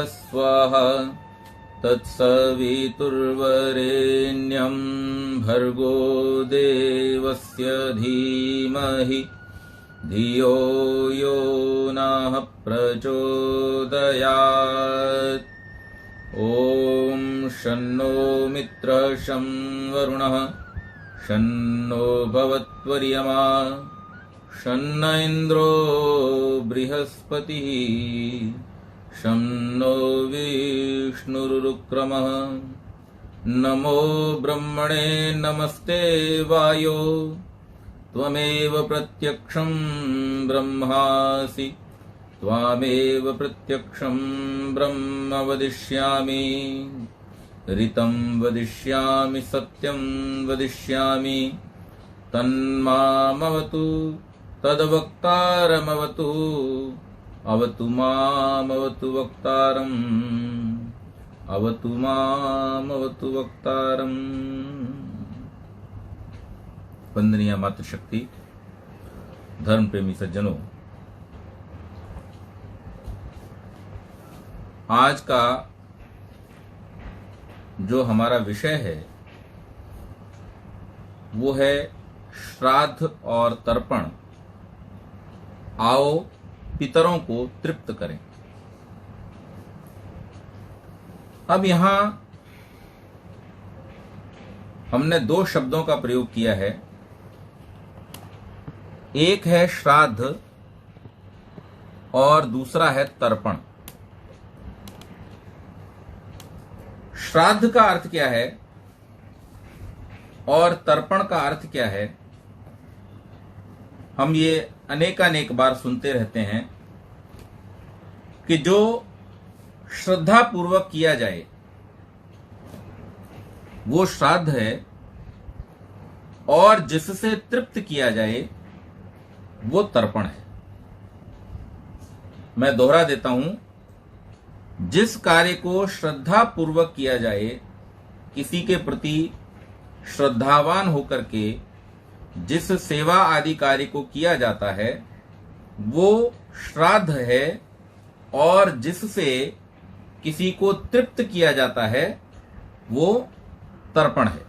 स्वाहा तत्सवितुर्वरेण्यं भर्गो देवस्य धीमहि धियो यो नः प्रचोदयात्। ॐ शन्नो मित्रः शं वरुणः शन्नो भवत्वर्यमा शन्न इन्द्रो बृहस्पतिः शं नो विष्णुरुक्रमः। नमो ब्रह्मणे नमस्ते वायो त्वमेव प्रत्यक्षं ब्रह्मासि त्वामेव प्रत्यक्षं ब्रह्म वदिष्यामि। ऋतं वदिष्यामि सत्यं वदिष्यामि तन्मामवतु तद्वक्तारमवतु अवतु मामवतु वक्तारम् अवतु मामवतु वक्तारम्। वंदनीय मातृशक्ति, धर्म प्रेमी सज्जनों, आज का जो हमारा विषय है वो है श्राद्ध और तर्पण। आओ पितरों को तृप्त करें। अब यहां हमने दो शब्दों का प्रयोग किया है, एक है श्राद्ध और दूसरा है तर्पण। श्राद्ध का अर्थ क्या है और तर्पण का अर्थ क्या है, हम ये अनेकानेक बार सुनते रहते हैं कि जो श्रद्धा पूर्वक किया जाए वो श्राद्ध है और जिससे तृप्त किया जाए वो तर्पण है। मैं दोहरा देता हूं, जिस कार्य को श्रद्धा पूर्वक किया जाए, किसी के प्रति श्रद्धावान होकर के जिस सेवा आदि कार्य को किया जाता है वो श्राद्ध है, और जिससे किसी को तृप्त किया जाता है वो तर्पण है।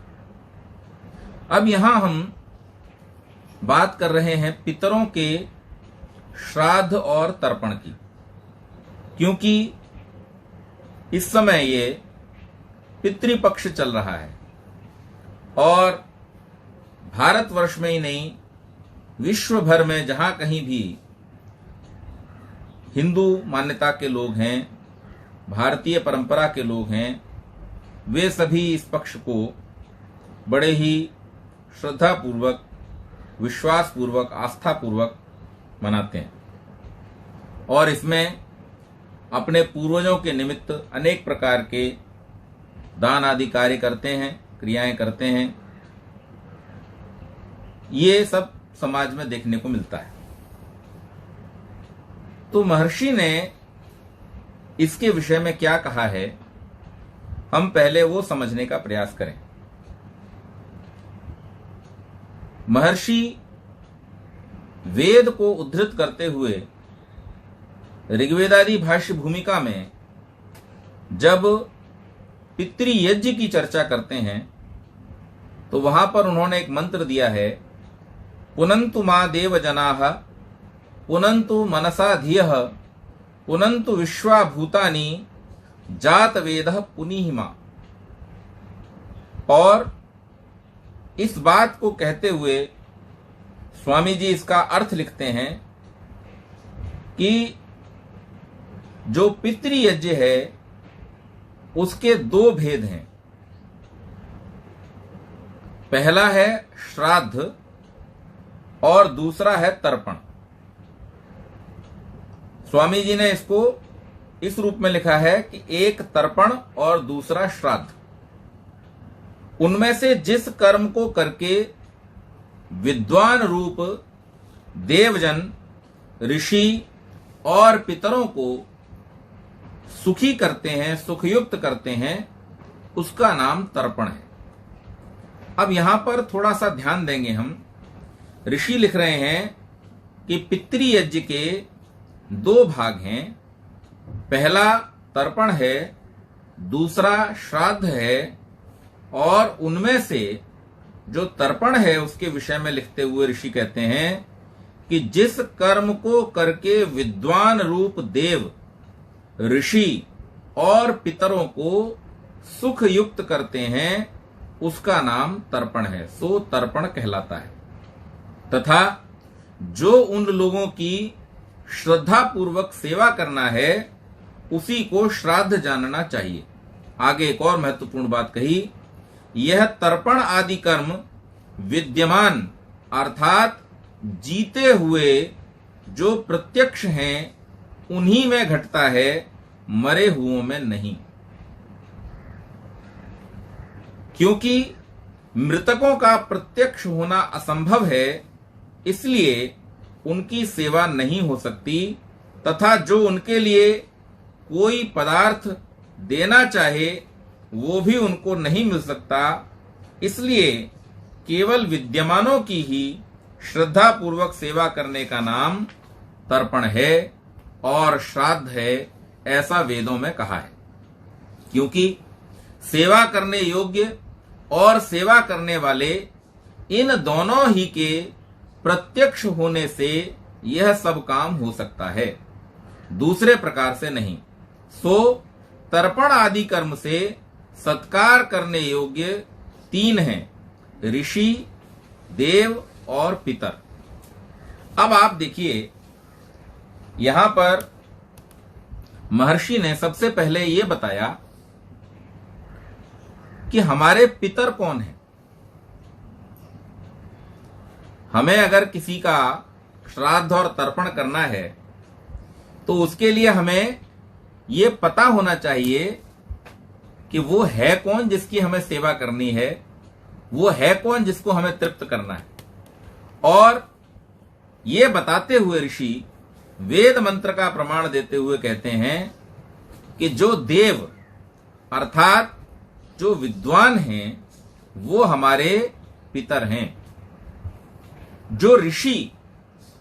अब यहां हम बात कर रहे हैं पितरों के श्राद्ध और तर्पण की, क्योंकि इस समय ये पितृपक्ष चल रहा है और भारतवर्ष में ही नहीं, विश्व भर में जहां कहीं भी हिंदू मान्यता के लोग हैं, भारतीय परंपरा के लोग हैं, वे सभी इस पक्ष को बड़े ही श्रद्धापूर्वक, विश्वासपूर्वक, आस्थापूर्वक मनाते हैं और इसमें अपने पूर्वजों के निमित्त अनेक प्रकार के दान आदि कार्य करते हैं, क्रियाएं करते हैं। ये सब समाज में देखने को मिलता है। तो महर्षि ने इसके विषय में क्या कहा है, हम पहले वो समझने का प्रयास करें। महर्षि वेद को उद्धृत करते हुए ऋग्वेदादि भाष्य भूमिका में जब पितृयज्ञ की चर्चा करते हैं तो वहां पर उन्होंने एक मंत्र दिया है, पुनन्तु मा देव जनाः पुनन्तु मनसा धियः पुनन्तु विश्वा भूतानि जात वेदः पुनीहि मा। और इस बात को कहते हुए स्वामी जी इसका अर्थ लिखते हैं कि जो पितृयज्ञ है उसके दो भेद हैं। पहला है श्राद्ध और दूसरा है तर्पण। स्वामी जी ने इसको इस रूप में लिखा है कि एक तर्पण और दूसरा श्राद्ध। उनमें से जिस कर्म को करके विद्वान रूप देवजन, ऋषि और पितरों को सुखी करते हैं, सुखयुक्त करते हैं, उसका नाम तर्पण है। अब यहां पर थोड़ा सा ध्यान देंगे हम। ऋषि लिख रहे हैं कि पितृयज्ञ के दो भाग हैं। पहला तर्पण है, दूसरा श्राद्ध है, और उनमें से जो तर्पण है उसके विषय में लिखते हुए ऋषि कहते हैं कि जिस कर्म को करके विद्वान रूप देव, ऋषि और पितरों को सुख युक्त करते हैं उसका नाम तर्पण है, सो तर्पण कहलाता है। तथा जो उन लोगों की श्रद्धा पूर्वक सेवा करना है उसी को श्राद्ध जानना चाहिए। आगे एक और महत्वपूर्ण बात कही, यह तर्पण आदि कर्म विद्यमान अर्थात जीते हुए जो प्रत्यक्ष हैं उन्हीं में घटता है, मरे हुओं में नहीं। क्योंकि मृतकों का प्रत्यक्ष होना असंभव है, इसलिए उनकी सेवा नहीं हो सकती, तथा जो उनके लिए कोई पदार्थ देना चाहे वो भी उनको नहीं मिल सकता। इसलिए केवल विद्यमानों की ही श्रद्धा पूर्वक सेवा करने का नाम तर्पण है और श्राद्ध है, ऐसा वेदों में कहा है। क्योंकि सेवा करने योग्य और सेवा करने वाले इन दोनों ही के प्रत्यक्ष होने से यह सब काम हो सकता है, दूसरे प्रकार से नहीं। सो तर्पण आदि कर्म से सत्कार करने योग्य तीन हैं, ऋषि, देव और पितर। अब आप देखिए, यहां पर महर्षि ने सबसे पहले यह बताया कि हमारे पितर कौन हैं। हमें अगर किसी का श्राद्ध और तर्पण करना है तो उसके लिए हमें यह पता होना चाहिए कि वो है कौन जिसकी हमें सेवा करनी है, वो है कौन जिसको हमें तृप्त करना है। और ये बताते हुए ऋषि वेद मंत्र का प्रमाण देते हुए कहते हैं कि जो देव अर्थात जो विद्वान हैं वो हमारे पितर हैं, जो ऋषि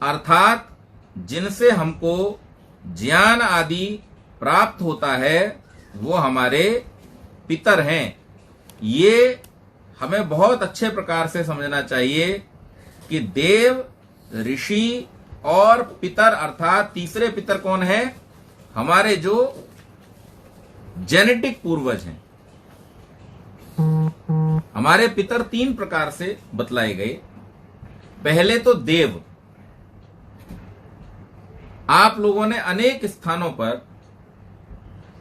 अर्थात जिनसे हमको ज्ञान आदि प्राप्त होता है वो हमारे पितर हैं। ये हमें बहुत अच्छे प्रकार से समझना चाहिए कि देव, ऋषि और पितर अर्थात तीसरे पितर कौन है, हमारे जो जेनेटिक पूर्वज हैं। हमारे पितर तीन प्रकार से बतलाए गए। पहले तो देव, आप लोगों ने अनेक स्थानों पर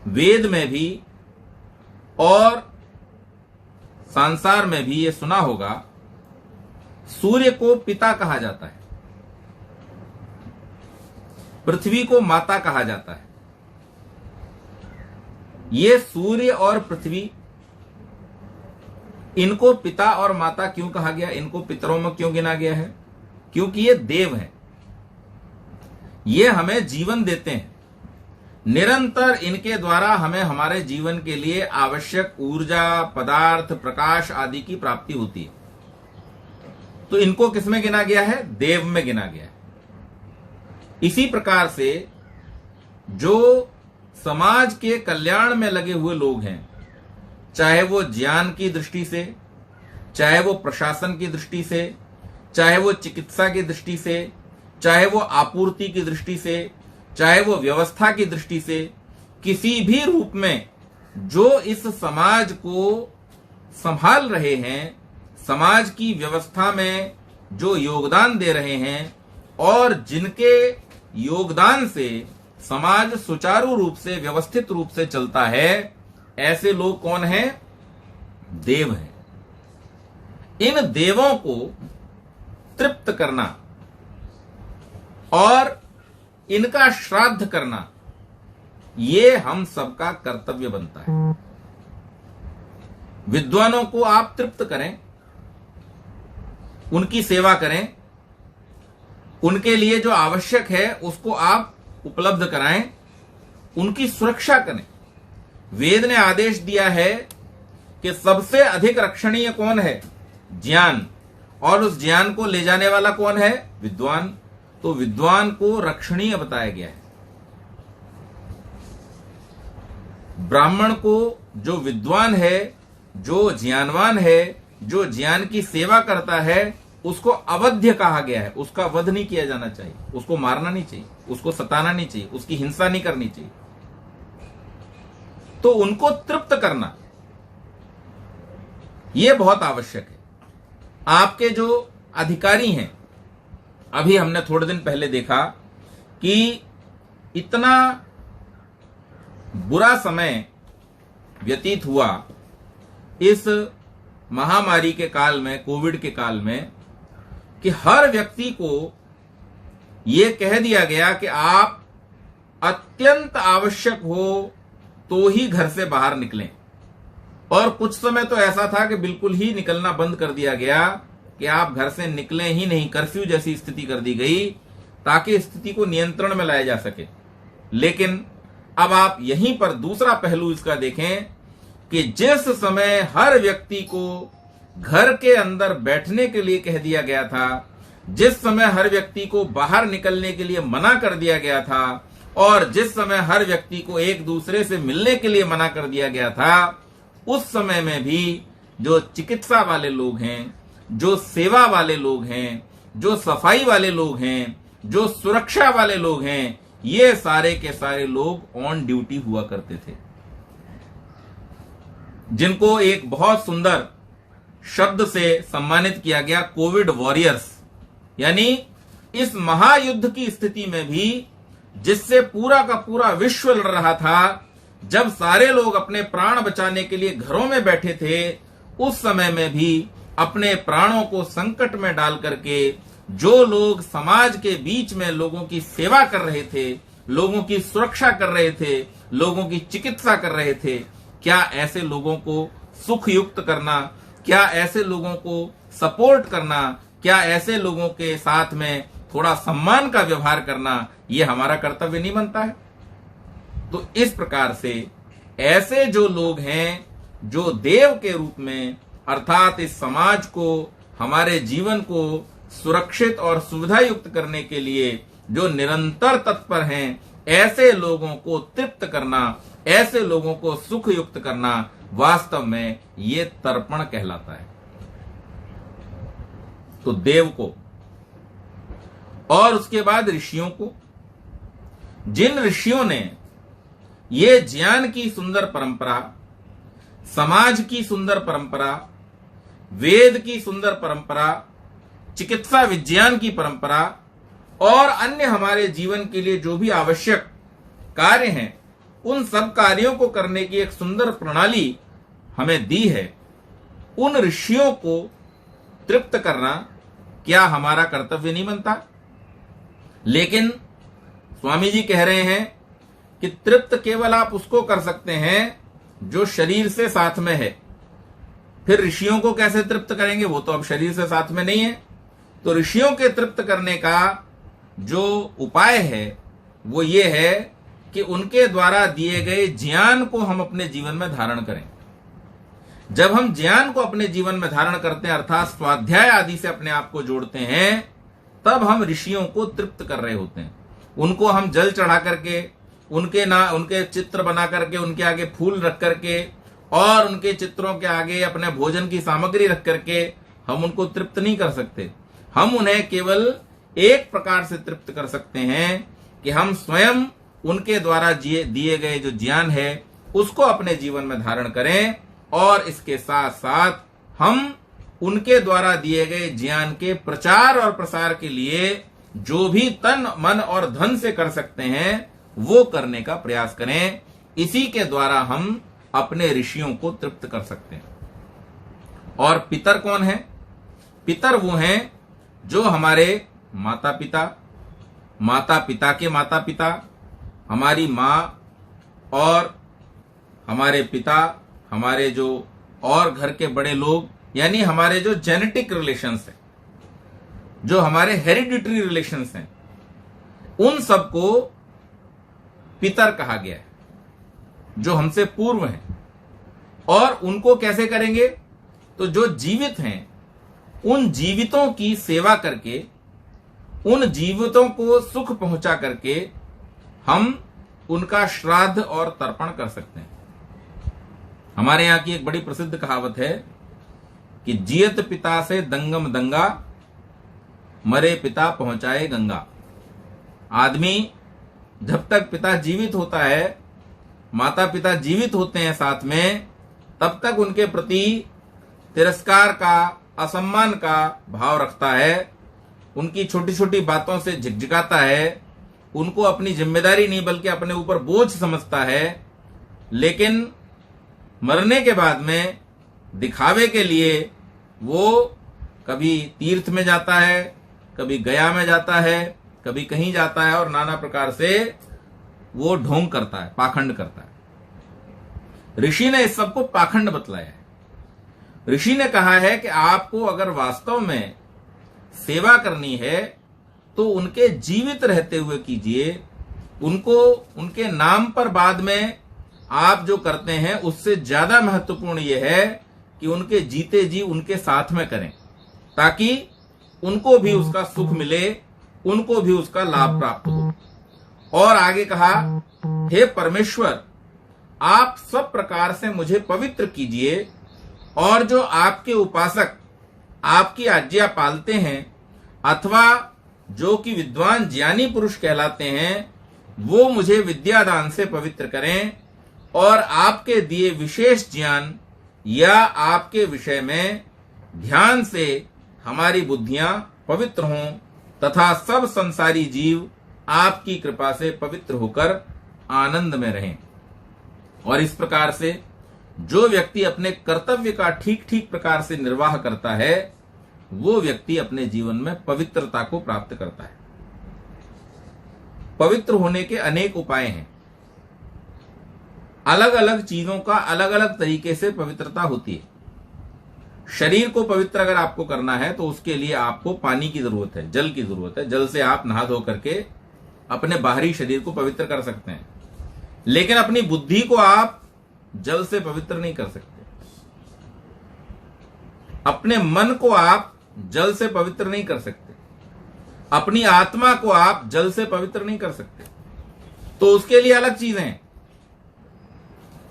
वेद में भी और संसार में भी ये सुना होगा, सूर्य को पिता कहा जाता है, पृथ्वी को माता कहा जाता है। ये सूर्य और पृथ्वी, इनको पिता और माता क्यों कहा गया, इनको पितरों में क्यों गिना गया है? क्योंकि ये देव हैं, ये हमें जीवन देते हैं। निरंतर इनके द्वारा हमें हमारे जीवन के लिए आवश्यक ऊर्जा, पदार्थ, प्रकाश आदि की प्राप्ति होती है। तो इनको किसमें गिना गया है? देव में गिना गया है। इसी प्रकार से जो समाज के कल्याण में लगे हुए लोग हैं, चाहे वो ज्ञान की दृष्टि से, चाहे वो प्रशासन की दृष्टि से, चाहे वो चिकित्सा की दृष्टि से, चाहे वो आपूर्ति की दृष्टि से, चाहे वो व्यवस्था की दृष्टि से, किसी भी रूप में जो इस समाज को संभाल रहे हैं, समाज की व्यवस्था में जो योगदान दे रहे हैं और जिनके योगदान से समाज सुचारू रूप से, व्यवस्थित रूप से चलता है, ऐसे लोग कौन हैं? देव हैं। इन देवों को तृप्त करना और इनका श्राद्ध करना, ये हम सबका कर्तव्य बनता है। विद्वानों को आप तृप्त करें, उनकी सेवा करें, उनके लिए जो आवश्यक है उसको आप उपलब्ध कराएं, उनकी सुरक्षा करें। वेद ने आदेश दिया है कि सबसे अधिक रक्षणीय कौन है? ज्ञान। और उस ज्ञान को ले जाने वाला कौन है? विद्वान। तो विद्वान को रक्षणीय बताया गया है। ब्राह्मण को जो विद्वान है, जो ज्ञानवान है, जो ज्ञान की सेवा करता है, उसको अवध्य कहा गया है। उसका वध नहीं किया जाना चाहिए, उसको मारना नहीं चाहिए, उसको सताना नहीं चाहिए, उसकी हिंसा नहीं करनी चाहिए। तो उनको तृप्त करना यह बहुत आवश्यक है। आपके जो अधिकारी हैं, अभी हमने थोड़े दिन पहले देखा कि इतना बुरा समय व्यतीत हुआ इस महामारी के काल में, कोविड के काल में, कि हर व्यक्ति को यह कह दिया गया कि आप अत्यंत आवश्यक हो तो ही घर से बाहर निकलें। और कुछ समय तो ऐसा था कि बिल्कुल ही निकलना बंद कर दिया गया कि आप घर से निकलें ही नहीं, कर्फ्यू जैसी स्थिति कर दी गई ताकि स्थिति को नियंत्रण में लाया जा सके। लेकिन अब आप यहीं पर दूसरा पहलू इसका देखें कि जिस समय हर व्यक्ति को घर के अंदर बैठने के लिए कह दिया गया था, जिस समय हर व्यक्ति को बाहर निकलने के लिए मना कर दिया गया था, और जिस समय हर व्यक्ति को एक दूसरे से मिलने के लिए मना कर दिया गया था, उस समय में भी जो चिकित्सा वाले लोग हैं, जो सेवा वाले लोग हैं, जो सफाई वाले लोग हैं, जो सुरक्षा वाले लोग हैं, ये सारे के सारे लोग ऑन ड्यूटी हुआ करते थे, जिनको एक बहुत सुंदर शब्द से सम्मानित किया गया, कोविड वॉरियर्स। यानी इस महायुद्ध की स्थिति में भी, जिससे पूरा का पूरा विश्व लड़ रहा था, जब सारे लोग अपने प्राण बचाने के लिए घरों में बैठे थे, उस समय में भी अपने प्राणों को संकट में डाल करके जो लोग समाज के बीच में लोगों की सेवा कर रहे थे, लोगों की सुरक्षा कर रहे थे, लोगों की चिकित्सा कर रहे थे, क्या ऐसे लोगों को सुखयुक्त करना, क्या ऐसे लोगों को सपोर्ट करना, क्या ऐसे लोगों के साथ में थोड़ा सम्मान का व्यवहार करना, यह हमारा कर्तव्य नहीं बनता है? तो इस प्रकार से ऐसे जो लोग हैं, जो देव के रूप में, अर्थात इस समाज को, हमारे जीवन को सुरक्षित और सुविधायुक्त करने के लिए जो निरंतर तत्पर हैं, ऐसे लोगों को तृप्त करना, ऐसे लोगों को सुखयुक्त करना, वास्तव में ये तर्पण कहलाता है। तो देव को, और उसके बाद ऋषियों को, जिन ऋषियों ने ये ज्ञान की सुंदर परंपरा, समाज की सुंदर परंपरा, वेद की सुंदर परंपरा, चिकित्सा विज्ञान की परंपरा और अन्य हमारे जीवन के लिए जो भी आवश्यक कार्य हैं, उन सब कार्यों को करने की एक सुंदर प्रणाली हमें दी है, उन ऋषियों को तृप्त करना क्या हमारा कर्तव्य नहीं बनता? लेकिन स्वामी जी कह रहे हैं कि तृप्त केवल आप उसको कर सकते हैं जो शरीर से साथ में है। फिर ऋषियों को कैसे तृप्त करेंगे? वो तो अब शरीर से साथ में नहीं है। तो ऋषियों के तृप्त करने का जो उपाय है वो ये है कि उनके द्वारा दिए गए ज्ञान को हम अपने जीवन में धारण करें। जब हम ज्ञान को अपने जीवन में धारण करते हैं, अर्थात स्वाध्याय आदि से अपने आप को जोड़ते हैं, तब हम ऋषियों को तृप्त कर रहे होते हैं। उनको हम जल चढ़ा करके, उनके चित्र बना करके, उनके आगे फूल रख करके और उनके चित्रों के आगे अपने भोजन की सामग्री रख करके हम उनको तृप्त नहीं कर सकते। हम उन्हें केवल एक प्रकार से तृप्त कर सकते हैं कि हम स्वयं उनके द्वारा दिए गए जो ज्ञान है उसको अपने जीवन में धारण करें, और इसके साथ साथ हम उनके द्वारा दिए गए ज्ञान के प्रचार और प्रसार के लिए जो भी तन, मन और धन से कर सकते हैं वो करने का प्रयास करें। इसी के द्वारा हम अपने ऋषियों को तृप्त कर सकते हैं। और पितर कौन है? पितर वो हैं जो हमारे माता पिता, माता पिता के माता पिता, हमारी माँ और हमारे पिता, हमारे जो और घर के बड़े लोग, यानी हमारे जो जेनेटिक रिलेशंस हैं, जो हमारे हेरिडिटरी रिलेशंस हैं, उन सबको पितर कहा गया है, जो हमसे पूर्व हैं। और उनको कैसे करेंगे? तो जो जीवित हैं, उन जीवितों की सेवा करके, उन जीवितों को सुख पहुंचा करके हम उनका श्राद्ध और तर्पण कर सकते हैं। हमारे यहाँ की एक बड़ी प्रसिद्ध कहावत है कि जियत पिता से दंगम दंगा, मरे पिता पहुंचाए गंगा। आदमी जब तक पिता जीवित होता है, माता पिता जीवित होते हैं साथ में, तब तक उनके प्रति तिरस्कार का, असम्मान का भाव रखता है, उनकी छोटी छोटी बातों से झिकझिकाता है, उनको अपनी जिम्मेदारी नहीं बल्कि अपने ऊपर बोझ समझता है। लेकिन मरने के बाद में दिखावे के लिए वो कभी तीर्थ में जाता है, कभी गया में जाता है, कभी कहीं जाता है और नाना प्रकार से वो ढोंग करता है, पाखंड करता है। ऋषि ने इस सबको पाखंड बतलाया है। ऋषि ने कहा है कि आपको अगर वास्तव में सेवा करनी है तो उनके जीवित रहते हुए कीजिए। उनको उनके नाम पर बाद में आप जो करते हैं उससे ज्यादा महत्वपूर्ण यह है कि उनके जीते जी उनके साथ में करें, ताकि उनको भी उसका सुख मिले, उनको भी उसका लाभ प्राप्त हो। और आगे कहा, हे परमेश्वर, आप सब प्रकार से मुझे पवित्र कीजिए और जो आपके उपासक आपकी आज्ञा पालते हैं अथवा जो कि विद्वान ज्ञानी पुरुष कहलाते हैं, वो मुझे विद्यादान से पवित्र करें और आपके दिए विशेष ज्ञान या आपके विषय में ध्यान से हमारी बुद्धियां पवित्र हों तथा सब संसारी जीव आपकी कृपा से पवित्र होकर आनंद में रहें। और इस प्रकार से जो व्यक्ति अपने कर्तव्य का ठीक ठीक प्रकार से निर्वाह करता है, वो व्यक्ति अपने जीवन में पवित्रता को प्राप्त करता है। पवित्र होने के अनेक उपाय हैं। अलग अलग चीजों का अलग अलग तरीके से पवित्रता होती है। शरीर को पवित्र अगर आपको करना है तो उसके लिए आपको पानी की जरूरत है, जल की जरूरत है। जल से आप नहा धो करके अपने बाहरी शरीर को पवित्र कर सकते हैं, लेकिन अपनी बुद्धि को आप जल से पवित्र नहीं कर सकते। अपने मन को आप जल से पवित्र नहीं कर सकते। अपनी आत्मा को आप जल से पवित्र नहीं कर सकते। तो उसके लिए अलग चीजें हैं।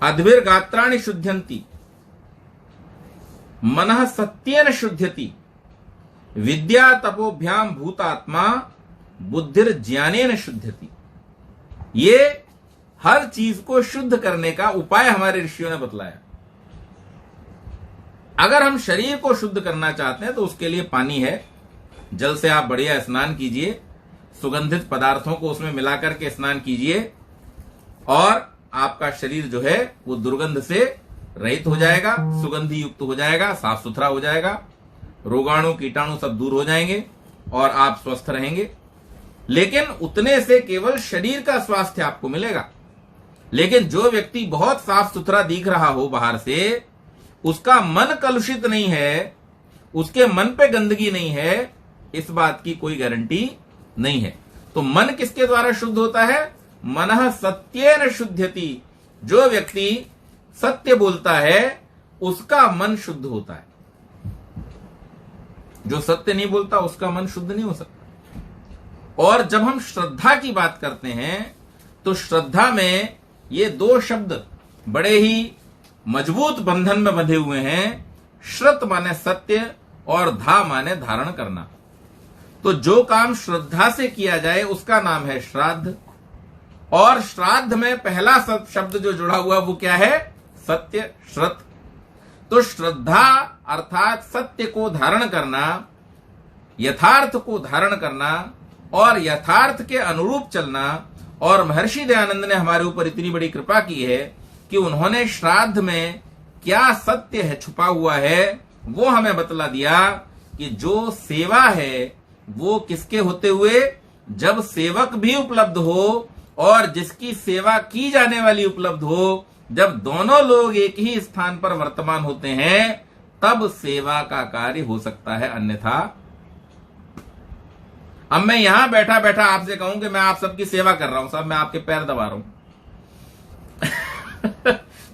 अद्भिर गात्राणि शुद्ध्यन्ति, मनः सत्येन शुद्ध्यति, विद्या तपोभ्याम भूतात्मा, बुद्धिर ज्ञानेन शुद्ध्यति। ये हर चीज को शुद्ध करने का उपाय हमारे ऋषियों ने बतलाया। अगर हम शरीर को शुद्ध करना चाहते हैं तो उसके लिए पानी है। जल से आप बढ़िया स्नान कीजिए, सुगंधित पदार्थों को उसमें मिलाकर के स्नान कीजिए और आपका शरीर जो है वो दुर्गंध से रहित हो जाएगा, सुगंधी युक्त हो जाएगा, साफ सुथरा हो जाएगा, रोगाणु कीटाणु सब दूर हो जाएंगे और आप स्वस्थ रहेंगे। लेकिन उतने से केवल शरीर का स्वास्थ्य आपको मिलेगा। लेकिन जो व्यक्ति बहुत साफ सुथरा दिख रहा हो बाहर से, उसका मन कलुषित नहीं है, उसके मन पे गंदगी नहीं है, इस बात की कोई गारंटी नहीं है। तो मन किसके द्वारा शुद्ध होता है? मनः सत्येन शुद्ध्यति। जो व्यक्ति सत्य बोलता है उसका मन शुद्ध होता है। जो सत्य नहीं बोलता उसका मन शुद्ध नहीं हो सकता। और जब हम श्रद्धा की बात करते हैं तो श्रद्धा में ये दो शब्द बड़े ही मजबूत बंधन में बंधे हुए हैं। श्रत माने सत्य और धा माने धारण करना। तो जो काम श्रद्धा से किया जाए उसका नाम है श्राद्ध। और श्राद्ध में पहला शब्द जो जुड़ा हुआ वो क्या है? सत्य, श्रत। तो श्रद्धा अर्थात सत्य को धारण करना, यथार्थ को धारण करना और यथार्थ के अनुरूप चलना। और महर्षि दयानंद ने हमारे ऊपर इतनी बड़ी कृपा की है कि उन्होंने श्राद्ध में क्या सत्य है छुपा हुआ है वो हमें बतला दिया कि जो सेवा है वो किसके होते हुए? जब सेवक भी उपलब्ध हो और जिसकी सेवा की जाने वाली उपलब्ध हो, जब दोनों लोग एक ही स्थान पर वर्तमान होते हैं तब सेवा का कार्य हो सकता है, अन्यथा। अब मैं यहां बैठा बैठा आपसे कहूं कि मैं आप सबकी सेवा कर रहा हूं, साहब मैं आपके पैर दबा रहा हूं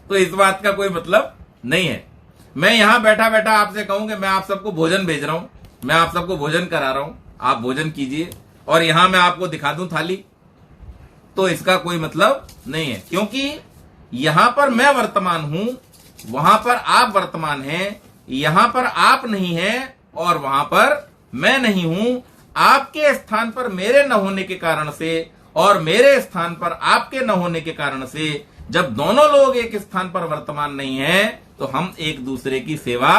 तो इस बात का कोई मतलब नहीं है। मैं यहां बैठा बैठा आपसे कहूं कि मैं आप सबको भोजन भेज रहा हूं, मैं आप सबको भोजन करा रहा हूं, आप भोजन कीजिए, और यहां मैं आपको दिखा दूं थाली, तो इसका कोई मतलब नहीं है। क्योंकि यहां पर मैं वर्तमान हूं वहां पर आप वर्तमान हैं, यहां पर आप नहीं हैं और वहां पर मैं नहीं हूं। आपके स्थान पर मेरे न होने के कारण से और मेरे स्थान पर आपके न होने के कारण से जब दोनों लोग एक स्थान पर वर्तमान नहीं हैं तो हम एक दूसरे की सेवा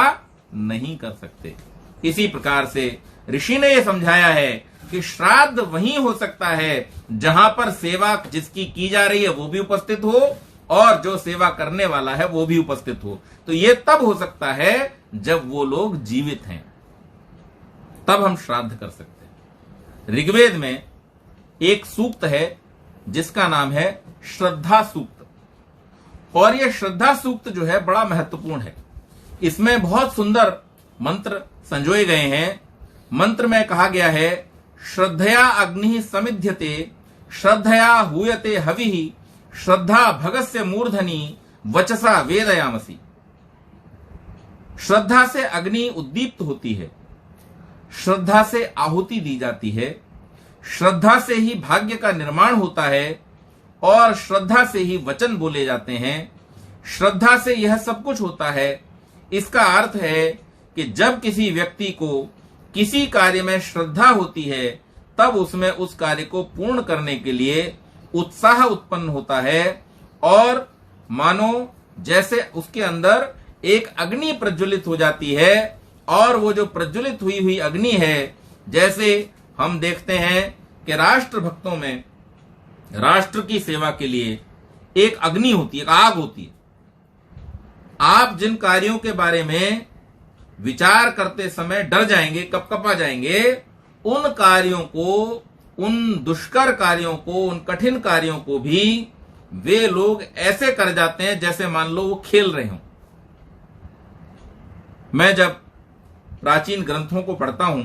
नहीं कर सकते। इसी प्रकार से ऋषि ने यह समझाया है कि श्राद्ध वही हो सकता है जहां पर सेवा जिसकी की जा रही है वो भी उपस्थित हो और जो सेवा करने वाला है वो भी उपस्थित हो। तो ये तब हो सकता है जब वो लोग जीवित हैं, तब हम श्राद्ध कर सकते हैं। ऋग्वेद में एक सूक्त है जिसका नाम है श्रद्धा सूक्त, और यह श्रद्धा सूक्त जो है बड़ा महत्वपूर्ण है। इसमें बहुत सुंदर मंत्र संजोए गए हैं। मंत्र में कहा गया है, श्रद्धया अग्नि समिध्यते श्रद्धया हूयते हविः श्रद्धा भगस्य मूर्धनि वचसा वेदयामसि। श्रद्धा से अग्नि उद्दीप्त होती है, श्रद्धा से आहुति दी जाती है, श्रद्धा से ही भाग्य का निर्माण होता है और श्रद्धा से ही वचन बोले जाते हैं। श्रद्धा से यह सब कुछ होता है। इसका अर्थ है कि जब किसी व्यक्ति को किसी कार्य में श्रद्धा होती है तब उसमें उस कार्य को पूर्ण करने के लिए उत्साह उत्पन्न होता है, और मानो जैसे उसके अंदर एक अग्नि प्रज्वलित हो जाती है, और वो जो प्रज्वलित हुई हुई अग्नि है, जैसे हम देखते हैं कि राष्ट्र भक्तों में राष्ट्र की सेवा के लिए एक अग्नि होती है, एक आग होती है। आप जिन कार्यों के बारे में विचार करते समय डर जाएंगे, कपकपा जाएंगे, उन कार्यों को, उन दुष्कर कार्यों को, उन कठिन कार्यों को भी वे लोग ऐसे कर जाते हैं जैसे मान लो वो खेल रहे हों। मैं जब प्राचीन ग्रंथों को पढ़ता हूं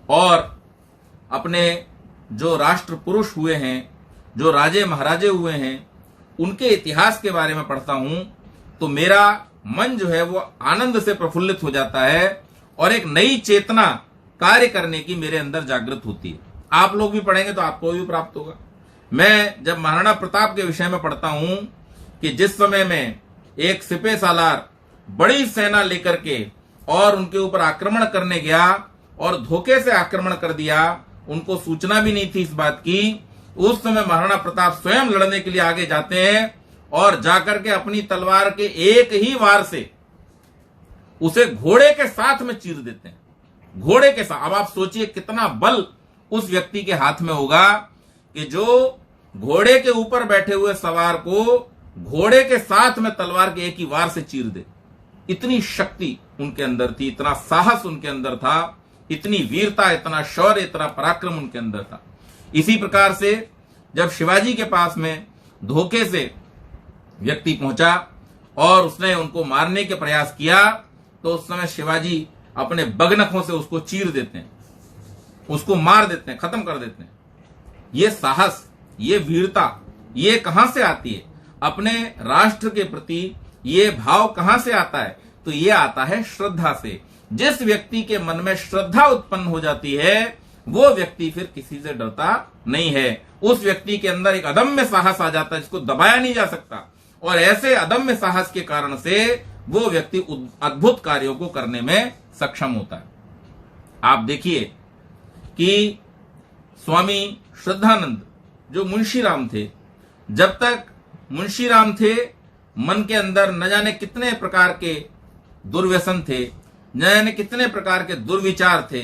और अपने जो राष्ट्र पुरुष हुए हैं, जो राजे महाराजे हुए हैं, उनके इतिहास के बारे में पढ़ता हूं तो मेरा मन जो है वो आनंद से प्रफुल्लित हो जाता है और एक नई चेतना कार्य करने की मेरे अंदर जागृत होती है। आप लोग भी पढ़ेंगे तो आपको भी प्राप्त होगा। मैं जब महाराणा प्रताप के विषय में पढ़ता हूं कि जिस समय में एक सिपह सालार बड़ी सेना लेकर के और उनके ऊपर आक्रमण करने गया और धोखे से आक्रमण कर दिया, उनको सूचना भी नहीं थी इस बात की। उस समय महाराणा प्रताप स्वयं लड़ने के लिए आगे जाते हैं और जाकर के अपनी तलवार के एक ही वार से उसे घोड़े के साथ में चीर देते हैं, घोड़े के साथ। अब आप सोचिए कितना बल उस व्यक्ति के हाथ में होगा कि जो घोड़े के ऊपर बैठे हुए सवार को घोड़े के साथ में तलवार के एक ही वार से चीर दे। इतनी शक्ति उनके अंदर थी, इतना साहस उनके अंदर था, इतनी वीरता, इतना शौर्य, इतना पराक्रम उनके अंदर था। इसी प्रकार से जब शिवाजी के पास में धोखे से व्यक्ति पहुंचा और उसने उनको मारने के प्रयास किया तो उस समय शिवाजी अपने बगनखों से उसको चीर देते हैं, उसको मार देते हैं, खत्म कर देते हैं। ये साहस, ये वीरता, ये कहां से आती है? अपने राष्ट्र के प्रति ये भाव कहां से आता है? तो ये आता है श्रद्धा से। जिस व्यक्ति के मन में श्रद्धा उत्पन्न हो जाती है वो व्यक्ति फिर किसी से डरता नहीं है। उस व्यक्ति के अंदर एक अदम्य साहस आ जाता है जिसको दबाया नहीं जा सकता, और ऐसे अदम्य साहस के कारण से वो व्यक्ति अद्भुत कार्यों को करने में सक्षम होता है। आप देखिए कि स्वामी श्रद्धानंद जो मुंशीराम थे, जब तक मुंशीराम थे मन के अंदर न जाने कितने प्रकार के दुर्व्यसन थे, न जाने कितने प्रकार के दुर्विचार थे,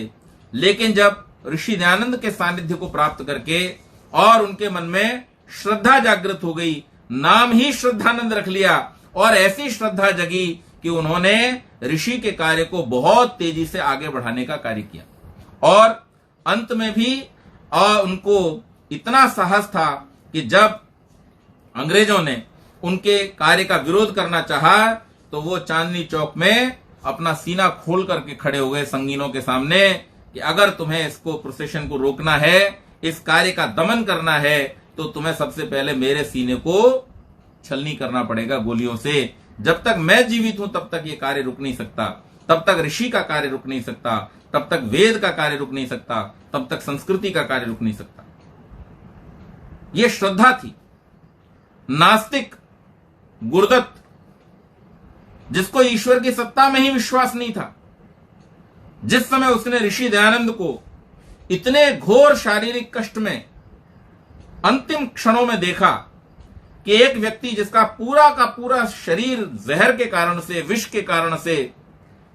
लेकिन जब ऋषि दयानंद के सानिध्य को प्राप्त करके और उनके मन में श्रद्धा जागृत हो गई, नाम ही श्रद्धानंद रख लिया और ऐसी श्रद्धा जगी कि उन्होंने ऋषि के कार्य को बहुत तेजी से आगे बढ़ाने का कार्य किया। और अंत में भी उनको इतना साहस था कि जब अंग्रेजों ने उनके कार्य का विरोध करना चाहा तो वो चांदनी चौक में अपना सीना खोल करके खड़े हो गए संगीनों के सामने कि अगर तुम्हें इसको प्रोसेशन को रोकना है, इस कार्य का दमन करना है, तो तुम्हें सबसे पहले मेरे सीने को छलनी करना पड़ेगा गोलियों से। जब तक मैं जीवित हूं तब तक ये कार्य रुक नहीं सकता, तब तक ऋषि का कार्य रुक नहीं सकता, तब तक वेद का कार्य रुक नहीं सकता, तब तक संस्कृति का कार्य रुक नहीं सकता। ये श्रद्धा थी। नास्तिक गुरुदत्त जिसको ईश्वर की सत्ता में ही विश्वास नहीं था, जिस समय उसने ऋषि दयानंद को इतने घोर शारीरिक कष्ट में अंतिम क्षणों में देखा कि एक व्यक्ति जिसका पूरा का पूरा शरीर जहर के कारण से, विष के कारण से,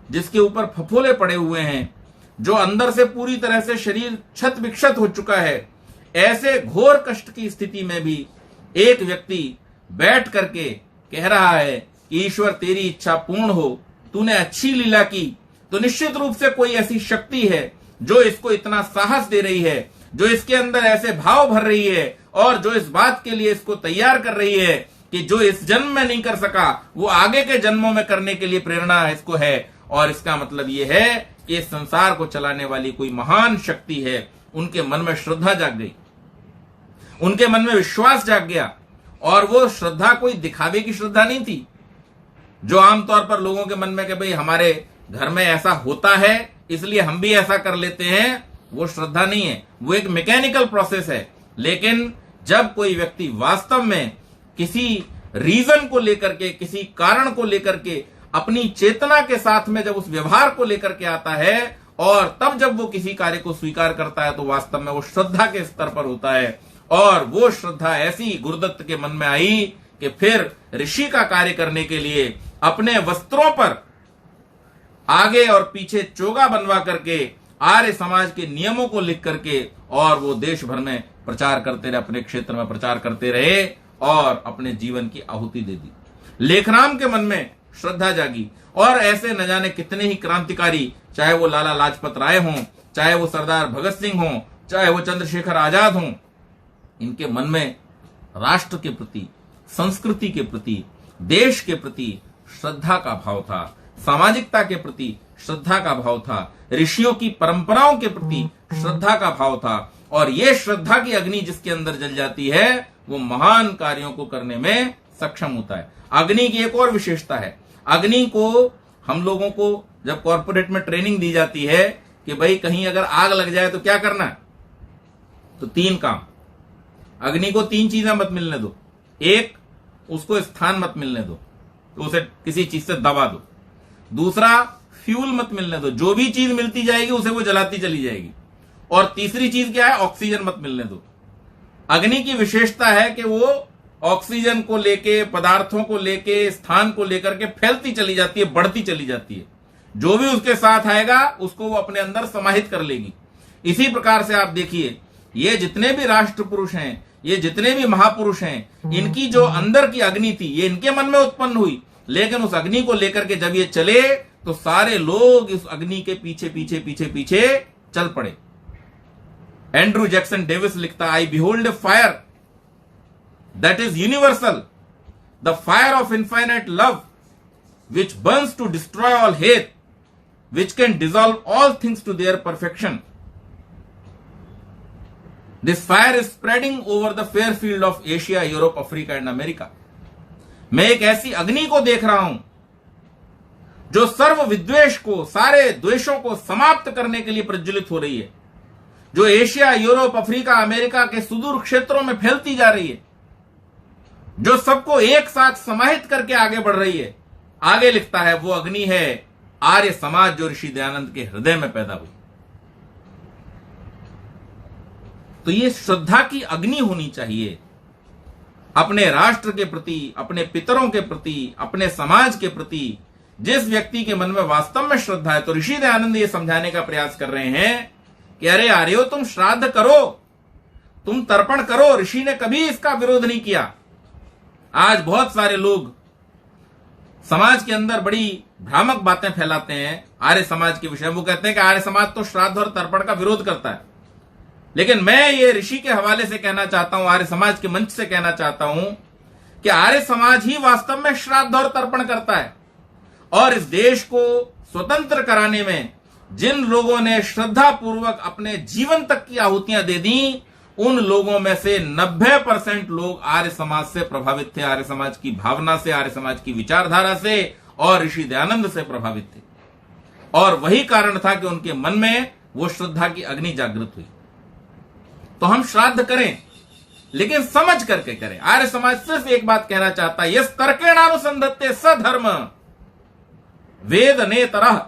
जिसके ऊपर फफोले पड़े हुए हैं, जो अंदर से पूरी तरह से शरीर क्षत विक्षत हो चुका है, ऐसे घोर कष्ट की स्थिति में भी एक व्यक्ति बैठ करके कह रहा है कि ईश्वर तेरी इच्छा पूर्ण हो, तूने अच्छी लीला की, तो निश्चित रूप से कोई ऐसी शक्ति है जो इसको इतना साहस दे रही है, जो इसके अंदर ऐसे भाव भर रही है और जो इस बात के लिए इसको तैयार कर रही है कि जो इस जन्म में नहीं कर सका वो आगे के जन्मों में करने के लिए प्रेरणा इसको है। और इसका मतलब ये है कि इस संसार को चलाने वाली कोई महान शक्ति है। उनके मन में श्रद्धा जाग गई, उनके मन में विश्वास जाग गया। और वो श्रद्धा कोई दिखावे की श्रद्धा नहीं थी जो आमतौर पर लोगों के मन में कि भाई हमारे घर में ऐसा होता है इसलिए हम भी ऐसा कर लेते हैं, वो श्रद्धा नहीं है, वो एक मैकेनिकल प्रोसेस है। लेकिन जब कोई व्यक्ति वास्तव में किसी रीजन को लेकर के, किसी कारण को लेकर के, अपनी चेतना के साथ में जब उस व्यवहार को लेकर के आता है और तब जब वो किसी कार्य को स्वीकार करता है तो वास्तव में वो श्रद्धा के स्तर पर होता है। और वो श्रद्धा ऐसी गुरुदत्त के मन में आई कि फिर ऋषि का कार्य करने के लिए अपने वस्त्रों पर आगे और पीछे चोगा बनवा करके आर्य समाज के नियमों को लिख करके और वो देश भर में प्रचार करते रहे, अपने क्षेत्र में प्रचार करते रहे और अपने जीवन की आहुति दे दी। लेखराम के मन में श्रद्धा जागी और ऐसे न जाने कितने ही क्रांतिकारी, चाहे वो लाला लाजपत राय हों, चाहे वो सरदार भगत सिंह हों, चाहे वो चंद्रशेखर आजाद हों, इनके मन में राष्ट्र के प्रति, संस्कृति के प्रति, देश के प्रति श्रद्धा का भाव था, सामाजिकता के प्रति श्रद्धा का भाव था, ऋषियों की परंपराओं के प्रति श्रद्धा का भाव था। और ये श्रद्धा की अग्नि जिसके अंदर जल जाती है वो महान कार्यों को करने में सक्षम होता है। अग्नि की एक और विशेषता है, अग्नि को हम लोगों को जब कॉर्पोरेट में ट्रेनिंग दी जाती है कि भाई कहीं अगर आग लग जाए तो क्या करना है, तो 3 काम। अग्नि को 3 चीजें मत मिलने दो। एक, उसको स्थान मत मिलने दो, तो उसे किसी चीज से दबा दो। दूसरा, फ्यूल मत मिलने दो, जो भी चीज मिलती जाएगी उसे वो जलाती चली जाएगी। और तीसरी चीज क्या है, ऑक्सीजन मत मिलने दो। अग्नि की विशेषता है कि वो ऑक्सीजन को लेके, पदार्थों को लेके, स्थान को लेकर के फैलती चली जाती है, बढ़ती चली जाती है। जो भी उसके साथ आएगा उसको वो अपने अंदर समाहित कर लेगी। इसी प्रकार से आप देखिए, ये जितने भी राष्ट्र पुरुष हैं, ये जितने भी महापुरुष हैं, इनकी जो अंदर की अग्नि थी ये इनके मन में उत्पन्न हुई, लेकिन उस अग्नि को लेकर के जब ये चले तो सारे लोग इस अग्नि के पीछे पीछे पीछे पीछे चल पड़े। एंड्रू जैक्सन डेविस लिखता, I behold a fire that is universal, the fire of infinite love which burns to destroy all hate, which can dissolve all things to their perfection. This fire is spreading over the fair field of Asia, Europe, Africa and America. मैं एक ऐसी अग्नि को देख रहा हूं जो सर्व विद्वेष को, सारे द्वेषों को समाप्त करने के लिए प्रज्वलित हो रही है, जो एशिया, यूरोप, अफ्रीका, अमेरिका के सुदूर क्षेत्रों में फैलती जा रही है, जो सबको एक साथ समाहित करके आगे बढ़ रही है। आगे लिखता है, वो अग्नि है आर्य समाज जो ऋषि दयानंद के हृदय में पैदा हुई। तो ये श्रद्धा की अग्नि होनी चाहिए अपने राष्ट्र के प्रति, अपने पितरों के प्रति, अपने समाज के प्रति। जिस व्यक्ति के मन में वास्तव में श्रद्धा है, तो ऋषि दयानंद ये समझाने का प्रयास कर रहे हैं कि अरे आर्यो, तुम श्राद्ध करो, तुम तर्पण करो। ऋषि ने कभी इसका विरोध नहीं किया। आज बहुत सारे लोग समाज के अंदर बड़ी भ्रामक बातें फैलाते हैं आर्य समाज के विषय में। वो कहते हैं कि आर्य समाज तो श्राद्ध और तर्पण का विरोध करता है। लेकिन मैं ये ऋषि के हवाले से कहना चाहता हूं, आर्य समाज के मंच से कहना चाहता हूं कि आर्य समाज ही वास्तव में श्राद्ध और तर्पण करता है। और इस देश को स्वतंत्र कराने में जिन लोगों ने श्रद्धा पूर्वक अपने जीवन तक की आहुतियां दे दी, उन लोगों में से 90% लोग आर्य समाज से प्रभावित थे, आर्य समाज की भावना से, आर्य समाज की विचारधारा से और ऋषि दयानंद से प्रभावित थे। और वही कारण था कि उनके मन में वो श्रद्धा की अग्नि जागृत हुई। तो हम श्राद्ध करें, लेकिन समझ करके करें। आर्य समाज सिर्फ एक बात कहना चाहता है, यस तर्केणानुसंधत्ते सधर्म, वेद ने तरह,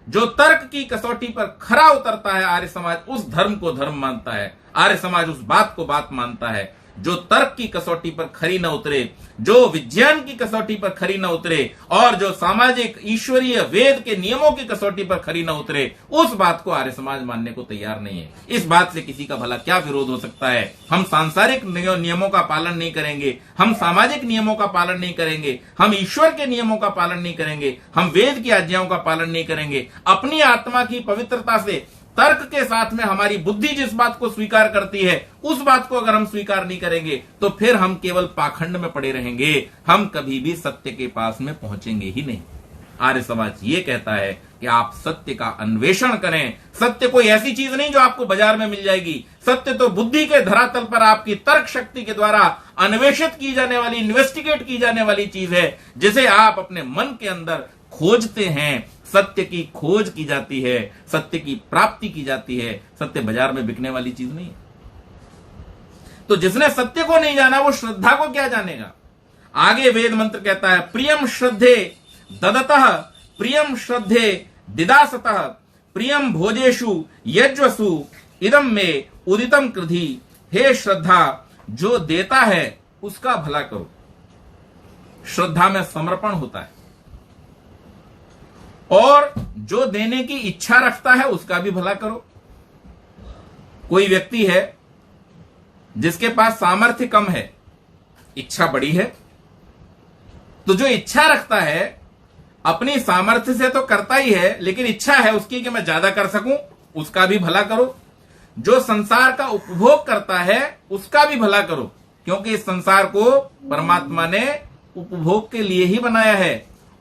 जो तर्क की कसौटी पर खरा उतरता है, आर्य समाज उस धर्म को धर्म मानता है, आर्य समाज उस बात को बात मानता है। जो तर्क की कसौटी पर खरी न उतरे, जो विज्ञान की कसौटी पर खरी न उतरे, और जो सामाजिक ईश्वरीय वेद के नियमों की कसौटी पर खरी न उतरे, उस बात को आर्य समाज मानने को तैयार नहीं है। इस बात से किसी का भला क्या विरोध हो सकता है? हम सांसारिक नियमों का पालन नहीं करेंगे, हम सामाजिक नियमों का पालन नहीं करेंगे, हम ईश्वर के नियमों का पालन नहीं करेंगे, हम वेद की आज्ञाओं का पालन नहीं करेंगे, अपनी आत्मा की पवित्रता से तर्क के साथ में हमारी बुद्धि जिस बात को स्वीकार करती है, उस बात को अगर हम स्वीकार नहीं करेंगे तो फिर हम केवल पाखंड में पड़े रहेंगे, हम कभी भी सत्य के पास में पहुंचेंगे ही नहीं। आर्य समाज ये कहता है कि आप सत्य का अन्वेषण करें। सत्य कोई ऐसी चीज नहीं जो आपको बाजार में मिल जाएगी। सत्य तो बुद्धि के धरातल पर आपकी तर्क शक्ति के द्वारा अन्वेषित की जाने वाली, इन्वेस्टिगेट की जाने वाली चीज है, जिसे आप अपने मन के अंदर खोजते हैं। सत्य की खोज की जाती है, सत्य की प्राप्ति की जाती है। सत्य बाजार में बिकने वाली चीज नहीं है। तो जिसने सत्य को नहीं जाना वो श्रद्धा को क्या जानेगा? आगे वेद मंत्र कहता है, प्रियम श्रद्धे ददतः, प्रियम श्रद्धे दिदासतः, प्रियम भोजेषु यज्वसु इदम में उदितम कृधि। हे श्रद्धा, जो देता है उसका भला करो। श्रद्धा में समर्पण होता है, और जो देने की इच्छा रखता है उसका भी भला करो। कोई व्यक्ति है जिसके पास सामर्थ्य कम है, इच्छा बड़ी है, तो जो इच्छा रखता है अपनी सामर्थ्य से तो करता ही है, लेकिन इच्छा है उसकी कि मैं ज्यादा कर सकूं, उसका भी भला करो। जो संसार का उपभोग करता है उसका भी भला करो, क्योंकि इस संसार को परमात्मा ने उपभोग के लिए ही बनाया है।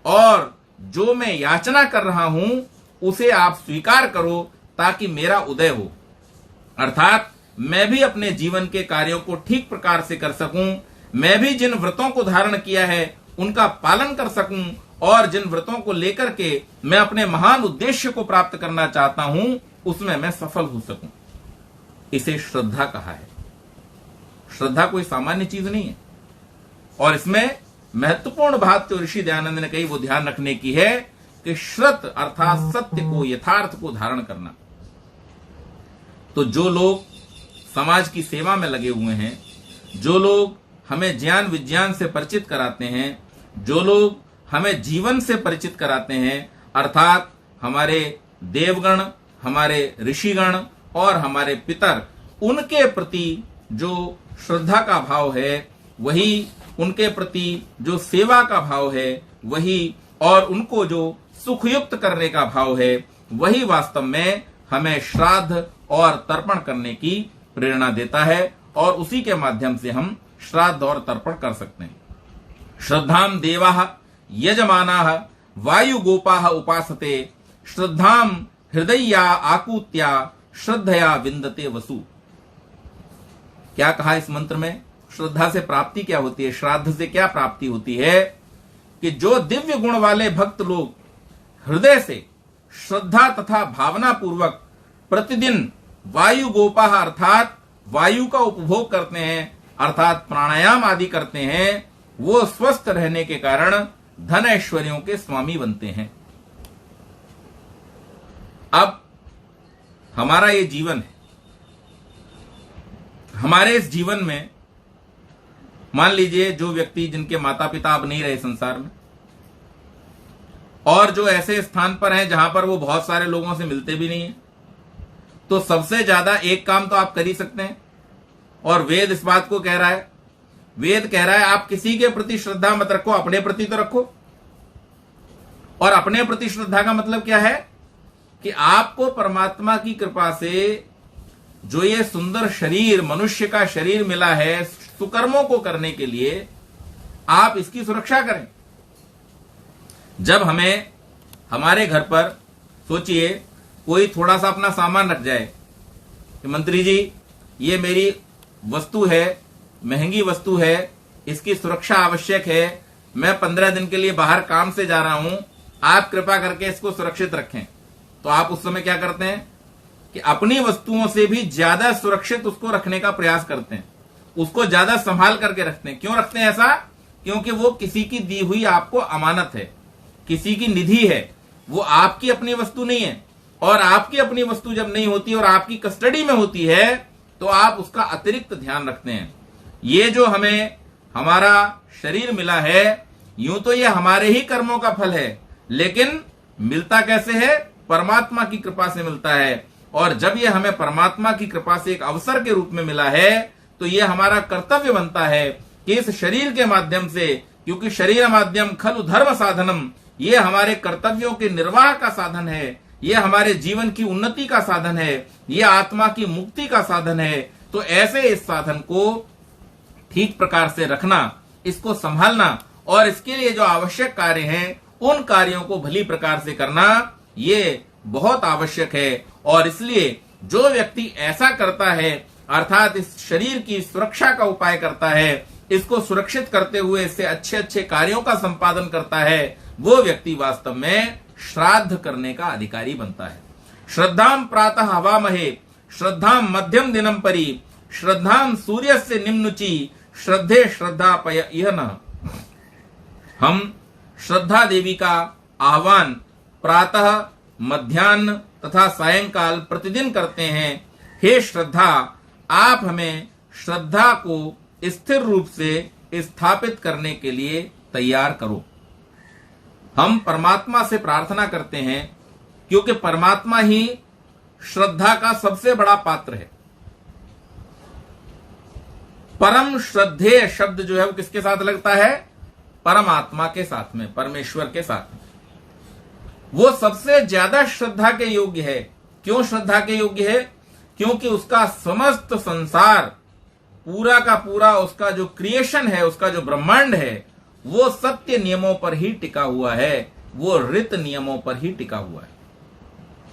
और जो मैं याचना कर रहा हूं उसे आप स्वीकार करो ताकि मेरा उदय हो, अर्थात मैं भी अपने जीवन के कार्यों को ठीक प्रकार से कर सकूं, मैं भी जिन व्रतों को धारण किया है उनका पालन कर सकूं, और जिन व्रतों को लेकर के मैं अपने महान उद्देश्य को प्राप्त करना चाहता हूं उसमें मैं सफल हो सकूं। इसे श्रद्धा कहा है। श्रद्धा कोई सामान्य चीज नहीं है, और इसमें महत्वपूर्ण बात जो ऋषि दयानंद ने कही वो ध्यान रखने की है कि श्रत अर्थात सत्य को, यथार्थ को धारण करना। तो जो लोग समाज की सेवा में लगे हुए हैं, जो लोग हमें ज्ञान विज्ञान से परिचित कराते हैं, जो लोग हमें जीवन से परिचित कराते हैं, अर्थात हमारे देवगण, हमारे ऋषिगण और हमारे पितर, उनके प्रति जो श्रद्धा का भाव है वही, उनके प्रति जो सेवा का भाव है वही, और उनको जो सुखयुक्त करने का भाव है वही वास्तव में हमें श्राद्ध और तर्पण करने की प्रेरणा देता है, और उसी के माध्यम से हम श्राद्ध और तर्पण कर सकते हैं। श्रद्धाम देवाः यजमानाः वायु गोपाः उपासते, श्रद्धाम हृदया आकूत्या श्रद्धया विंदते वसु। क्या कहा इस मंत्र में? श्रद्धा से प्राप्ति क्या होती है, श्राद्ध से क्या प्राप्ति होती है? कि जो दिव्य गुण वाले भक्त लोग हृदय से श्रद्धा तथा भावना पूर्वक प्रतिदिन वायु गोपाः अर्थात वायु का उपभोग करते हैं, अर्थात प्राणायाम आदि करते हैं, वो स्वस्थ रहने के कारण धन ऐश्वर्यों के स्वामी बनते हैं। अब हमारा ये जीवन है, हमारे इस जीवन में मान लीजिए जो व्यक्ति जिनके माता पिता अब नहीं रहे संसार में, और जो ऐसे स्थान पर हैं जहां पर वो बहुत सारे लोगों से मिलते भी नहीं है, तो सबसे ज्यादा एक काम तो आप कर ही सकते हैं, और वेद इस बात को कह रहा है। वेद कह रहा है आप किसी के प्रति श्रद्धा मत रखो, अपने प्रति तो रखो। और अपने प्रति श्रद्धा का मतलब क्या है? कि आपको परमात्मा की कृपा से जो ये सुंदर शरीर, मनुष्य का शरीर मिला है सुकर्मों को करने के लिए, आप इसकी सुरक्षा करें। जब हमें हमारे घर पर सोचिए कोई थोड़ा सा अपना सामान रख जाए कि मंत्री जी ये मेरी वस्तु है, महंगी वस्तु है, इसकी सुरक्षा आवश्यक है, मैं 15 दिन के लिए बाहर काम से जा रहा हूं, आप कृपा करके इसको सुरक्षित रखें। तो आप उस समय क्या करते हैं कि अपनी वस्तुओं से भी ज्यादा सुरक्षित उसको रखने का प्रयास करते हैं, उसको ज्यादा संभाल करके रखते हैं। क्यों रखते हैं ऐसा? क्योंकि वो किसी की दी हुई आपको अमानत है, किसी की निधि है, वो आपकी अपनी वस्तु नहीं है। और आपकी अपनी वस्तु जब नहीं होती और आपकी कस्टडी में होती है तो आप उसका अतिरिक्त ध्यान रखते हैं। ये जो हमें हमारा शरीर मिला है, यूं तो ये हमारे ही कर्मों का फल है, लेकिन मिलता कैसे है? परमात्मा की कृपा से मिलता है। और जब ये हमें परमात्मा की कृपा से एक अवसर के रूप में मिला है तो ये हमारा कर्तव्य बनता है कि इस शरीर के माध्यम से, क्योंकि शरीर माध्यम खलु धर्म साधनम, ये हमारे कर्तव्यों के निर्वाह का साधन है, ये हमारे जीवन की उन्नति का साधन है, ये आत्मा की मुक्ति का साधन है। तो ऐसे इस साधन को ठीक प्रकार से रखना, इसको संभालना और इसके लिए जो आवश्यक कार्य हैं उन कार्यों को भली प्रकार से करना, ये बहुत आवश्यक है। और इसलिए जो व्यक्ति ऐसा करता है, अर्थात इस शरीर की सुरक्षा का उपाय करता है, इसको सुरक्षित करते हुए इससे अच्छे अच्छे कार्यों का संपादन करता है, वो व्यक्ति वास्तव में श्राद्ध करने का अधिकारी बनता है। श्रद्धाम प्रातः हवामहे, श्रद्धाम मध्यम दिनम परी, श्रद्धाम सूर्य से निम्नुची, श्रद्धे श्रद्धा पय यह न। हम श्रद्धा देवी का आह्वान प्रातः, मध्याह्न तथा सायंकाल प्रतिदिन करते हैं। हे श्रद्धा, आप हमें श्रद्धा को स्थिर रूप से स्थापित करने के लिए तैयार करो। हम परमात्मा से प्रार्थना करते हैं क्योंकि परमात्मा ही श्रद्धा का सबसे बड़ा पात्र है। परम श्रद्धेय शब्द जो है वो किसके साथ लगता है? परमात्मा के साथ में, परमेश्वर के साथ में। वो सबसे ज्यादा श्रद्धा के योग्य है। क्यों श्रद्धा के योग्य है? क्योंकि उसका समस्त संसार, पूरा का पूरा उसका जो क्रिएशन है, उसका जो ब्रह्मांड है, वो सत्य नियमों पर ही टिका हुआ है, वो ऋत नियमों पर ही टिका हुआ है।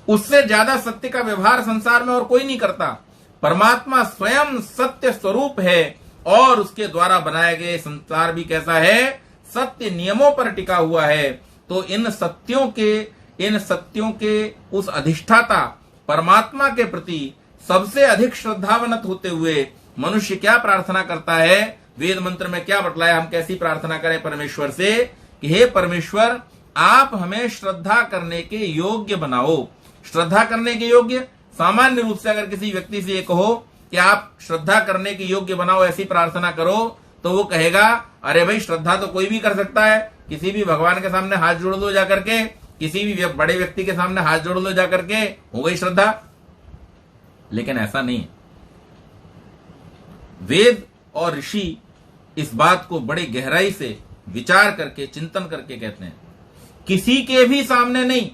उससे ज्यादा सत्य का व्यवहार संसार में और कोई नहीं करता। परमात्मा स्वयं सत्य स्वरूप है और उसके द्वारा बनाए गए संसार भी कैसा है? सत्य नियमों पर टिका हुआ है। तो इन सत्यों के उस अधिष्ठाता परमात्मा के प्रति सबसे अधिक श्रद्धावनत होते हुए मनुष्य क्या प्रार्थना करता है? वेद मंत्र में क्या बतलाया, हम कैसी प्रार्थना करें परमेश्वर से कि हे परमेश्वर, आप हमें श्रद्धा करने के योग्य बनाओ। श्रद्धा करने के योग्य, सामान्य रूप से अगर किसी व्यक्ति से ये कहो कि आप श्रद्धा करने के योग्य बनाओ, ऐसी प्रार्थना करो, तो वो कहेगा अरे भाई श्रद्धा तो कोई भी कर सकता है, किसी भी भगवान के सामने हाथ जोड़ लो जाकर के, किसी भी बड़े व्यक्ति के सामने हाथ जोड़ लो जाकर के, हो गई श्रद्धा। लेकिन ऐसा नहीं है। वेद और ऋषि इस बात को बड़े गहराई से विचार करके, चिंतन करके कहते हैं, किसी के भी सामने नहीं,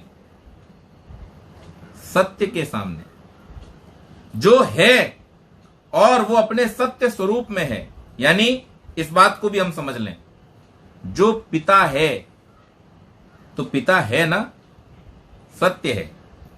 सत्य के सामने जो है और वो अपने सत्य स्वरूप में है। यानी इस बात को भी हम समझ लें, जो पिता है तो पिता है ना, सत्य है,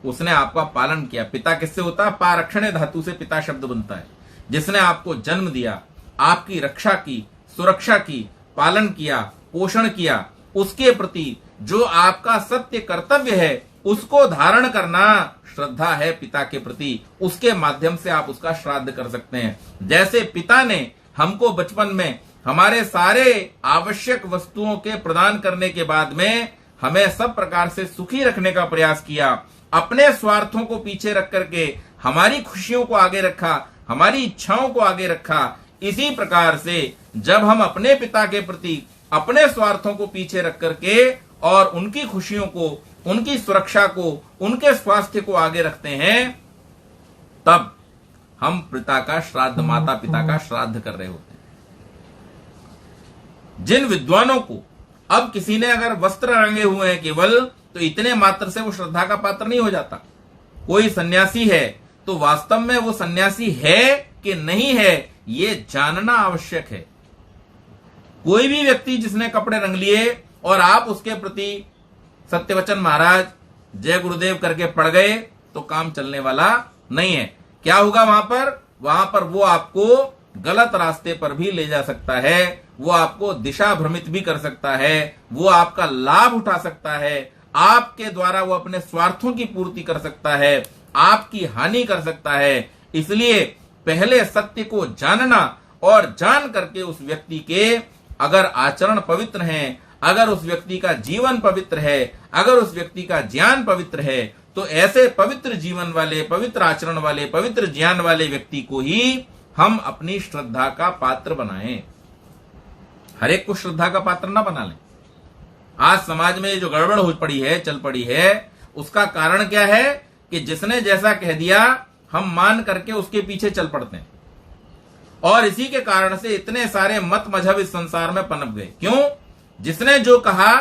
उसने आपका पालन किया। पिता किससे होता है? पारक्षणे धातु से पिता शब्द बनता है। जिसने आपको जन्म दिया, आपकी रक्षा की, सुरक्षा की, पालन किया, पोषण किया, उसके प्रति जो आपका सत्य कर्तव्य है उसको धारण करना श्रद्धा है पिता के प्रति। उसके माध्यम से आप उसका श्राद्ध कर सकते हैं। जैसे पिता ने हमको बचपन में हमारे सारे आवश्यक वस्तुओं के प्रदान करने के बाद में हमें सब प्रकार से सुखी रखने का प्रयास किया, अपने स्वार्थों को पीछे रख करके हमारी खुशियों को आगे रखा, हमारी इच्छाओं को आगे रखा। इसी प्रकार से जब हम अपने पिता के प्रति अपने स्वार्थों को पीछे रख करके और उनकी खुशियों को, उनकी सुरक्षा को, उनके स्वास्थ्य को आगे रखते हैं, तब हम पिता का श्राद्ध, माता पिता का श्राद्ध कर रहे होते हैं। जिन विद्वानों को अब किसी ने अगर वस्त्र रंगे हुए हैं केवल, तो इतने मात्र से वो श्रद्धा का पात्र नहीं हो जाता। कोई सन्यासी है तो वास्तव में वो सन्यासी है कि नहीं है, ये जानना आवश्यक है। कोई भी व्यक्ति जिसने कपड़े रंग लिए और आप उसके प्रति सत्यवचन महाराज, जय गुरुदेव करके पड़ गए, तो काम चलने वाला नहीं है। क्या होगा वहां पर वो आपको गलत रास्ते पर भी ले जा सकता है, वो आपको दिशा भ्रमित भी कर सकता है, वो आपका लाभ उठा सकता है, आपके द्वारा वो अपने स्वार्थों की पूर्ति कर सकता है, आपकी हानि कर सकता है। इसलिए पहले सत्य को जानना और जान करके उस व्यक्ति के अगर आचरण पवित्र हैं, अगर उस व्यक्ति का जीवन पवित्र है, अगर उस व्यक्ति का ज्ञान पवित्र है, तो ऐसे पवित्र जीवन वाले, पवित्र आचरण वाले, पवित्र ज्ञान वाले व्यक्ति को ही हम अपनी श्रद्धा का पात्र बनाएं। हर एक को श्रद्धा का पात्र ना बना लें। आज समाज में जो गड़बड़ हो पड़ी है, चल पड़ी है, उसका कारण क्या है कि जिसने जैसा कह दिया हम मान करके उसके पीछे चल पड़ते हैं, और इसी के कारण से इतने सारे मत मजहब इस संसार में पनप गए। क्यों? जिसने जो कहा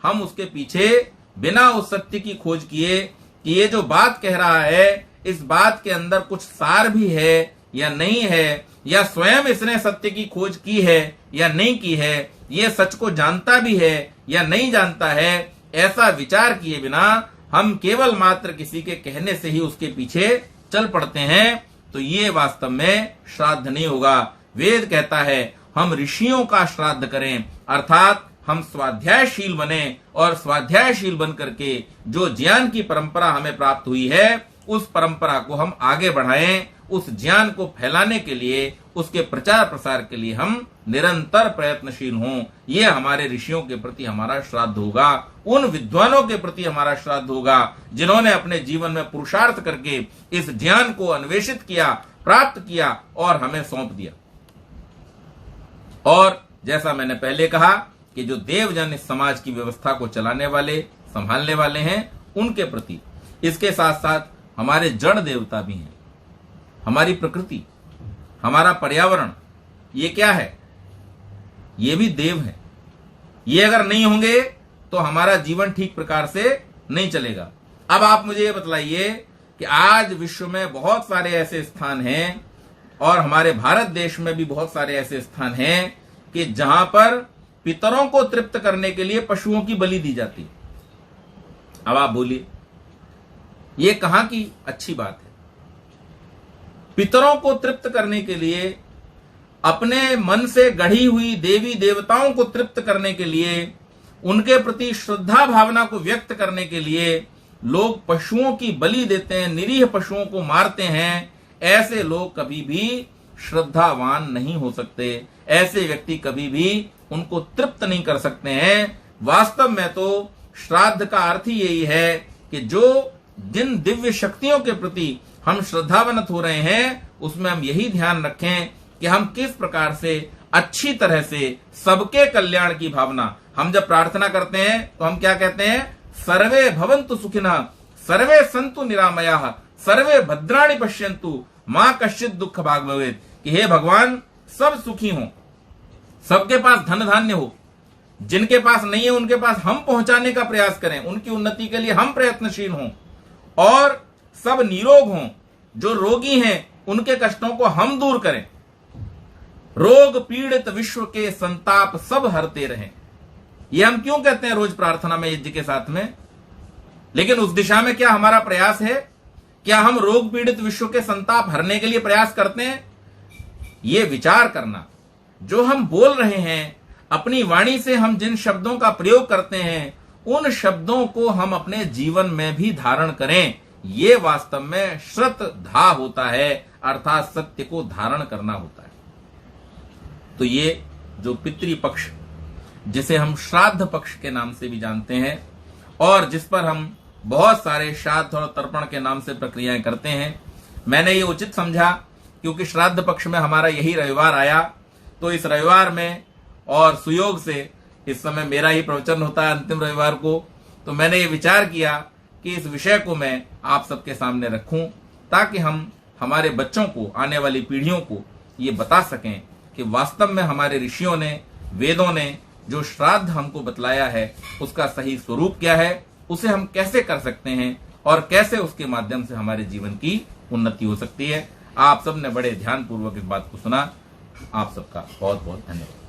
हम उसके पीछे बिना उस सत्य की खोज किए कि ये जो बात कह रहा है, इस बात के अंदर कुछ सार भी है या नहीं है, या स्वयं इसने सत्य की खोज की है या नहीं की है, ये सच को जानता भी है या नहीं जानता है, ऐसा विचार किए बिना हम केवल मात्र किसी के कहने से ही उसके पीछे चल पड़ते हैं, तो ये वास्तव में श्राद्ध नहीं होगा। वेद कहता है हम ऋषियों का श्राद्ध करें, अर्थात हम स्वाध्यायशील बने, और स्वाध्यायशील बन करके जो ज्ञान की परंपरा हमें प्राप्त हुई है उस परंपरा को हम आगे बढ़ाएं, उस ज्ञान को फैलाने के लिए, उसके प्रचार प्रसार के लिए हम निरंतर प्रयत्नशील हों। ये हमारे ऋषियों के प्रति हमारा श्राद्ध होगा, उन विद्वानों के प्रति हमारा श्राद्ध होगा जिन्होंने अपने जीवन में पुरुषार्थ करके इस ज्ञान को अन्वेषित किया, प्राप्त किया और हमें सौंप दिया। और जैसा मैंने पहले कहा कि जो देवजन इस समाज की व्यवस्था को चलाने वाले, संभालने वाले हैं, उनके प्रति इसके साथ साथ हमारे जड़ देवता भी हैं, हमारी प्रकृति, हमारा पर्यावरण, ये क्या है? ये भी देव है। ये अगर नहीं होंगे तो हमारा जीवन ठीक प्रकार से नहीं चलेगा। अब आप मुझे ये बतलाइए कि आज विश्व में बहुत सारे ऐसे स्थान हैं, और हमारे भारत देश में भी बहुत सारे ऐसे स्थान हैं कि जहां पर पितरों को तृप्त करने के लिए पशुओं की बलि दी जाती है। अब आप बोलिए, ये कहां की अच्छी बात है? पितरों को तृप्त करने के लिए, अपने मन से गढ़ी हुई देवी देवताओं को तृप्त करने के लिए, उनके प्रति श्रद्धा भावना को व्यक्त करने के लिए लोग पशुओं की बलि देते हैं, निरीह पशुओं को मारते हैं। ऐसे लोग कभी भी श्रद्धावान नहीं हो सकते, ऐसे व्यक्ति कभी भी उनको तृप्त नहीं कर सकते हैं। वास्तव में तो श्राद्ध का अर्थ ही यही है कि जो जिन दिव्य शक्तियों के प्रति हम श्रद्धावनत हो रहे हैं, उसमें हम यही ध्यान रखें कि हम किस प्रकार से अच्छी तरह से सबके कल्याण की भावना, हम जब प्रार्थना करते हैं तो हम क्या कहते हैं? सर्वे भवन्तु सुखिनः, सर्वे सन्तु निरामयाः, सर्वे भद्राणि पश्यन्तु, मां कश्चित् दुःख भाग् भवेत्। कि हे भगवान, सब सुखी हों, सबके पास धन धान्य हो, जिनके पास नहीं है उनके पास हम पहुंचाने का प्रयास करें, उनकी उन्नति के लिए हम प्रयत्नशील हों, और सब निरोग हों, जो रोगी हैं उनके कष्टों को हम दूर करें, रोग पीड़ित विश्व के संताप सब हरते रहें। ये हम क्यों कहते हैं रोज प्रार्थना में, यज्ञ के साथ में? लेकिन उस दिशा में क्या हमारा प्रयास है? क्या हम रोग पीड़ित विश्व के संताप हरने के लिए प्रयास करते हैं? ये विचार करना, जो हम बोल रहे हैं, अपनी वाणी से हम जिन शब्दों का प्रयोग करते हैं, उन शब्दों को हम अपने जीवन में भी धारण करें। ये वास्तव में श्रद्धा होता है, अर्थात सत्य को धारण करना होता है। तो ये जो पितृपक्ष, जिसे हम श्राद्ध पक्ष के नाम से भी जानते हैं, और जिस पर हम बहुत सारे श्राद्ध और तर्पण के नाम से प्रक्रियाएं करते हैं, मैंने ये उचित समझा क्योंकि श्राद्ध पक्ष में हमारा यही रविवार आया, तो इस रविवार में और सुयोग से इस समय मेरा ही प्रवचन होता है अंतिम रविवार को, तो मैंने ये विचार किया कि इस विषय को मैं आप सबके सामने रखूं, ताकि हम हमारे बच्चों को, आने वाली पीढ़ियों को ये बता सकें कि वास्तव में हमारे ऋषियों ने, वेदों ने जो श्राद्ध हमको बतलाया है उसका सही स्वरूप क्या है, उसे हम कैसे कर सकते हैं, और कैसे उसके माध्यम से हमारे जीवन की उन्नति हो सकती है। आप सबने बड़े ध्यानपूर्वक इस बात को सुना। आप सबका बहुत बहुत धन्यवाद।